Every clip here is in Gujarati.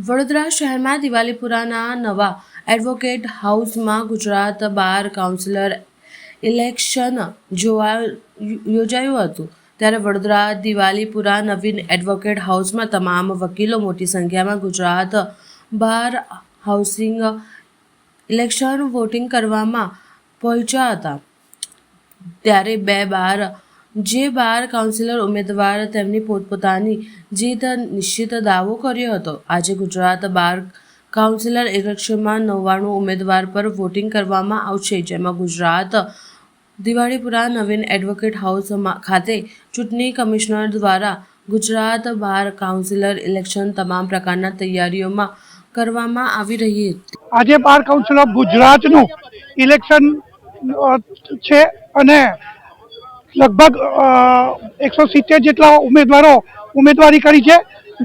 વડોદરા શહેરમાં દિવાલીપુરાના નવા એડવોકેટ હાઉસમાં ગુજરાત બાર કાઉન્સિલર ઇલેક્શન યોજાયું હતું ત્યારે વડોદરા દિવાલીપુરા નવીન એડવોકેટ હાઉસમાં તમામ વકીલો મોટી સંખ્યામાં ગુજરાત બાર હાઉસિંગ ઇલેક્શન વોટિંગ કરવામાં પહોંચ્યા હતા ત્યારે જે બાર કાઉન્સિલર ઉમેદવાર તેમની પોતપોતાની જીત નિશ્ચિત દાવો કર્યો હતો। આજે ગુજરાત બાર કાઉન્સિલર ઇલેક્શનમાં 99 ઉમેદવાર પર વોટિંગ કરવામાં આવશે, જેમાં ગુજરાત દિવાળીપુરા નવીન એડવોકેટ હાઉસ ખાતે ચૂંટણી કમિશનર દ્વારા ગુજરાત બાર કાઉન્સિલર ઇલેક્શન તમામ પ્રકારના તૈયારીઓમાં કરવામાં આવી રહી હતી। આજે બાર કાઉન્સિલ ઓફ ગુજરાતનું ઇલેક્શન છે અને લગભગ 170 જેટલા ઉમેદવારો ઉમેદવારી કરી છે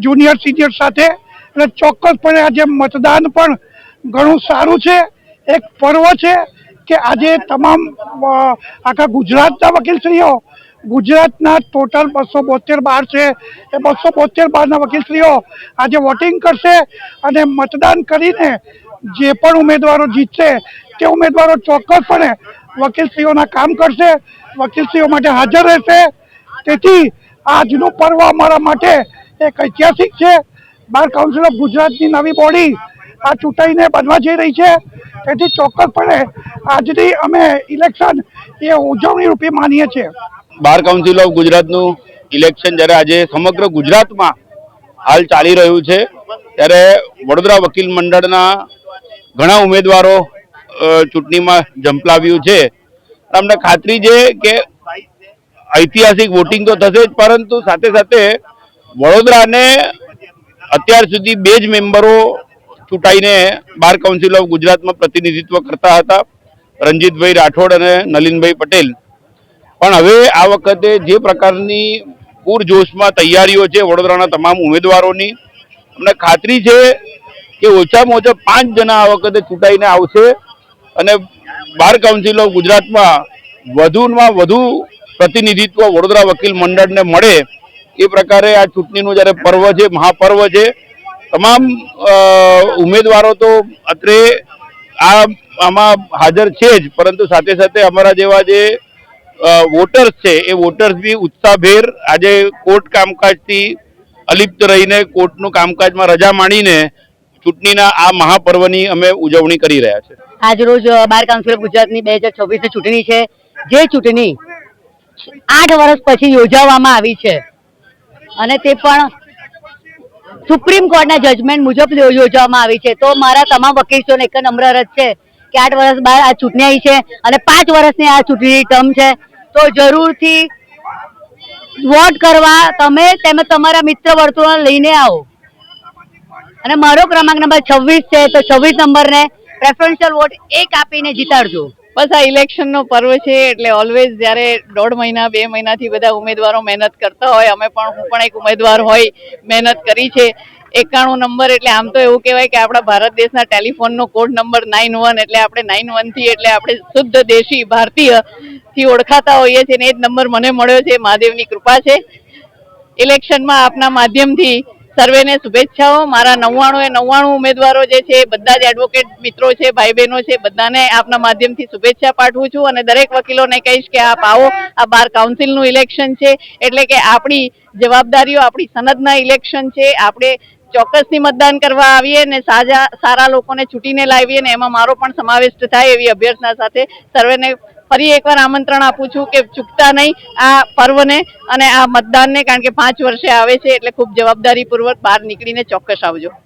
જુનિયર સિનિયર સાથે। એટલે ચોક્કસપણે આજે મતદાન પણ ઘણું સારું છે। એક પર્વ છે કે આજે તમામ આખા ગુજરાતના વકીલશ્રીઓ, ગુજરાતના ટોટલ 272 બાર છે એ 272 બારના વકીલશ્રીઓ આજે વોટિંગ કરશે અને મતદાન કરીને જે પણ ઉમેદવારો જીતશે તે ઉમેદવારો ચોક્કસપણે વકીલશ્રીઓના કામ કરશે, વકીલશ્રીઓ માટે હાજર રહેશે। તેથી આજનું પર્વ અમારા માટે એક ઐતિહાસિક છે। બાર કાઉન્સિલ ઓફ ગુજરાતની નવી બોડી આ ચૂંટાઈને બનવા જઈ રહી છે। તેથી ચોક્કસપણે આજની અમે ઇલેક્શન એ ઉજવણી રૂપે માનીએ છીએ। બાર કાઉન્સિલ ઓફ ગુજરાતનું ઇલેક્શન જ્યારે આજે સમગ્ર ગુજરાતમાં હાલ ચાલી રહ્યું છે ત્યારે વડોદરા વકીલ મંડળના ઘણા ઉમેદવારો ચૂંટણીમાં ઝંપલાવ્યું છે। અમને ખાતરી છે કે ઐતિહાસિક વોટિંગ તો થશે જ, પરંતુ સાથે સાથે વડોદરાને અત્યાર સુધી 2 જ મેમ્બરો ચૂંટાઈને બાર કાઉન્સિલ ઓફ ગુજરાતમાં પ્રતિનિધિત્વ કરતા હતા, રણજીતભાઈ રાઠોડ અને નલિનભાઈ પટેલ। પણ હવે આ વખતે જે પ્રકારની પૂરજોશમાં તૈયારીઓ છે વડોદરાના તમામ ઉમેદવારોની, અમને ખાતરી છે કે ઓછામાં ઓછા 5 જણા આ વખતે ચૂંટાઈને આવશે અને બાર કાઉન્સિલ ઓફ ગુજરાતમાં વધુમાં વધુ પ્રતિનિધિત્વ વડોદરા વકીલ મંડળને મળે એ પ્રકારે આ ચૂંટણીનું જ્યારે પર્વ છે, મહાપર્વ છે। તમામ ઉમેદવારો તો અત્રે આમાં હાજર છે જ, પરંતુ સાથે સાથે અમારા જેવા જે વોટર્સ છે એ વોટર્સ બી ઉત્સાહભેર આજે કોર્ટ કામકાજથી અલિપ્ત રહીને કોર્ટનું કામકાજમાં રજા માણીને ચૂંટણીના આ મહાપર્વની અમે ઉજવણી કરી રહ્યા છે। આજ રોજ બાર કાઉન્સિલ ગુજરાતની 2024ની ચૂંટણી છે, જે ચૂંટણી 8 વર્ષ પછી યોજવામાં આવી છે અને તે પણ સુપ્રીમ કોર્ટના જજમેન્ટ મુજબ યોજવામાં આવી છે। તો મારા તમામ વકીલોને એક નમ્ર અરજ છે કે 8 વર્ષ બાદ આ ચૂંટણી આવી છે અને 5 વર્ષની આ ચૂંટણી ટર્મ છે, તો જરૂરથી વોટ કરવા તમે તમારા મિત્ર વર્તુળ લઈને આવો અને મારો ક્રમાંક નંબર 26 છે, તો 26 નંબરને પ્રેફરન્શિયલ વોટ 1 આપીને જીતાડજો। બસ આ ઇલેક્શનનો પર્વ છે એટલે ઓલવેઝ જ્યારે 1.5 મહિના 2 મહિનાથી બધા ઉમેદવારો મહેનત કરતા હોય, હું પણ એક ઉમેદવાર હોય મહેનત કરી છે। 91 નંબર એટલે આમ તો એવું કહેવાય કે આપણા ભારત દેશના ટેલિફોનનો કોડ નંબર 91, એટલે આપણે 91 થી એટલે આપણે શુદ્ધ દેશી ભારતીય થી ઓળખાતા હોઈએ છીએ અને એ જ નંબર મને મળ્યો છે, મહાદેવની કૃપા છે। ઇલેક્શનમાં આપના માધ્યમથી સર્વેને શુભેચ્છાઓ। મારા 99 ઉમેદવારો જે છે બધા જ એડવોકેટ મિત્રો છે, ભાઈ બહેનો છે, બધાને આપના માધ્યમથી શુભેચ્છા પાઠવું છું અને દરેક વકીલોને કહીશ કે આપ આવો। આ બાર કાઉન્સિલનું ઇલેક્શન છે એટલે કે આપણી જવાબદારીઓ, આપણી સનદના ઇલેક્શન છે। આપણે ચોક્કસથી મતદાન કરવા આવીએ ને સારા લોકોને ચૂંટીને લાવીએ ને એમાં મારો પણ સમાવેશ થાય એવી અભ્યર્થના સાથે સર્વેને ફરી એકવાર આમંત્રણ આપું છું કે ચૂકતા નહીં આ પર્વને અને આ મતદાનને, કારણ કે 5 વર્ષે આવે છે એટલે ખૂબ જવાબદારીપૂર્વક બહાર નીકળીને ચોક્કસ આવજો।